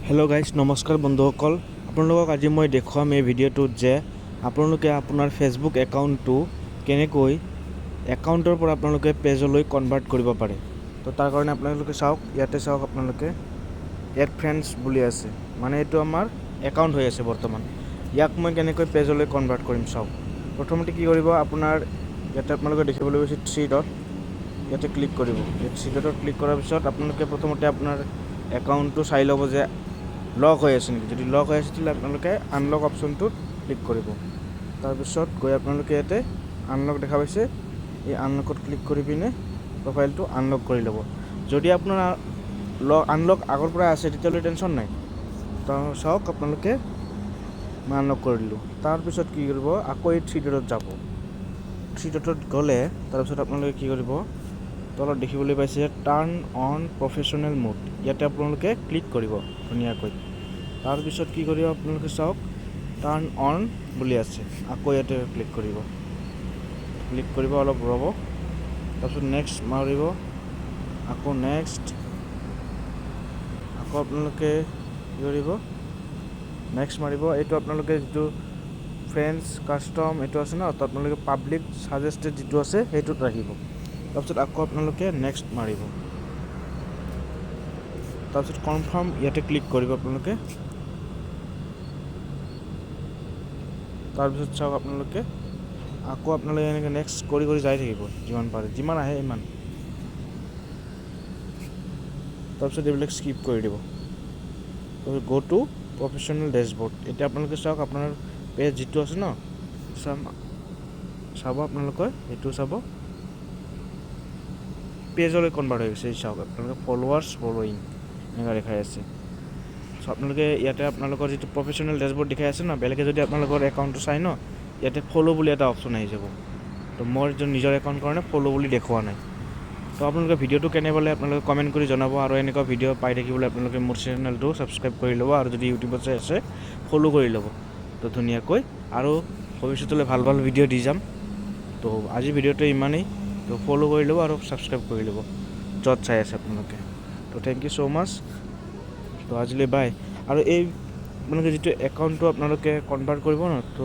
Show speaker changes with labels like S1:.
S1: Hello' guys, নমস্কাৰ বন্ধুসকল। আপোনালোকক আজি মই দেখুৱাম এই ভিডিঅ'টোত যে আপোনালোকে আপোনাৰ ফেচবুক একাউণ্টটো কেনেকৈ একাউণ্টৰ পৰা আপোনালোকে পেজলৈ কনভাৰ্ট কৰিব পাৰে। তো তাৰ কাৰণে আপোনালোকে চাওক, ইয়াতে চাওক, আপোনালোকে এড ফ্ৰেণ্ডছ বুলি আছে, মানে এইটো আমাৰ একাউণ্ট হৈ আছে বৰ্তমান। ইয়াক মই কেনেকৈ পেজলৈ কনভাৰ্ট কৰিম চাওক। প্ৰথমতে কি কৰিব, আপোনাৰ ইয়াতে আপোনালোকে দেখিবলৈ পাইছে থ্ৰী ডট, ইয়াতে ক্লিক কৰিব। এই থ্ৰী ডটত ক্লিক কৰাৰ পিছত আপোনালোকে প্ৰথমতে আপোনাৰ একাউণ্টটো চাই ল'ব যে লক হৈ আছে নেকি। যদি লক হৈ আছে তেতিয়াহ'লে আপোনালোকে আনলক অপশ্যনটোত ক্লিক কৰিব। তাৰপিছত গৈ আপোনালোকে ইয়াতে আনলক দেখা পাইছে, এই আনলকত ক্লিক কৰি পিনে প্ৰফাইলটো আনলক কৰি ল'ব। যদি আপোনাৰ আনলক আগৰ পৰা আছে তেতিয়াহ'লে টেনশ্যন নাই। তো চাওক, আপোনালোকে মই আনলক কৰি দিলোঁ। তাৰপিছত কি কৰিব, আকৌ এই থ্ৰী ডটত যাব। থ্ৰী ডটত গ'লে তাৰপিছত আপোনালোকে কি কৰিব, তলত দেখিবলৈ পাইছে টাৰ্ণ অন প্ৰফেশ্যনেল মোড, ইয়াতে আপোনালোকে ক্লিক কৰিব ধুনীয়াকৈ। তাৰপিছত কি কৰিব, আপোনালোকে চাওক টাৰ্ণ অন বুলি আছে, আকৌ ইয়াতে ক্লিক কৰিব, অলপ ৰ'ব। তাৰপিছত নেক্সট মাৰিব, আকৌ নেক্সট, আকৌ আপোনালোকে কি কৰিব, নেক্সট মাৰিব। এইটো আপোনালোকে যিটো ফ্ৰেণ্ডছ কাষ্টম এইটো আছে ন, তো আপোনালোকে পাব্লিক ছাজেষ্টেড যিটো আছে সেইটোত ৰাখিব। তাৰপিছত আকৌ আপোনালোকে নেক্সট মাৰিব। তাৰপিছত কনফাৰ্ম ইয়াতে ক্লিক কৰিব আপোনালোকে। তাৰপিছত চাওক, আপোনালোকে এনেকৈ নেক্সট কৰি যাই থাকিব, যিমান পাৰে, যিমান আহে ইমান। তাৰপিছত এইবিলাক স্কিপ কৰি দিব। তাৰপিছত গ' টু প্ৰফেশ্যনেল ডেছবৰ্ড, এতিয়া আপোনালোকে চাওক, আপোনাৰ পেজ যিটো আছে ন, চাব আপোনালোকে, এইটো চাব পেজলৈ কনভাৰ্ট হৈ গৈছে। চাওক আপোনালোকে ফলোৱাৰ্ছ ফলোৱিং এনেকুৱা দেখাই আছে। চ' আপোনালোকে ইয়াতে আপোনালোকৰ যিটো প্ৰফেশ্যনেল ডেছবৰ্ড দেখাই আছে ন, বেলেগে যদি আপোনালোকৰ একাউণ্টটো চাই ন, ইয়াতে ফ'ল' বুলি এটা অপশ্যন আহি যাব। তো মোৰ নিজৰ একাউণ্ট কাৰণে ফ'ল' বুলি দেখুওৱা নাই। তো আপোনালোকে ভিডিঅ'টো কেনে পালে আপোনালোকে কমেণ্ট কৰি জনাব, আৰু এনেকুৱা ভিডিঅ' পাই থাকিবলৈ আপোনালোকে মোৰ চেনেলটো ছাবস্ক্ৰাইব কৰি ল'ব, আৰু যদি ইউটিউবত চাই আছে ফ'ল' কৰি ল'ব। তো ধুনীয়াকৈ আৰু ভৱিষ্যতলৈ ভাল ভাল ভিডিঅ' দি যাম। তো আজি ভিডিঅ'টো ইমানেই। তো ফ'ল' কৰি ল'ব আৰু ছাবস্ক্ৰাইব কৰি ল'ব য'ত চাই আছে আপোনালোকে। তো থেংক ইউ ছ' মাছ। তো আজিলৈ বাই। আৰু এই আপোনালোকে যিটো একাউণ্টটো আপোনালোকে কনভাৰ্ট কৰিব ন, তো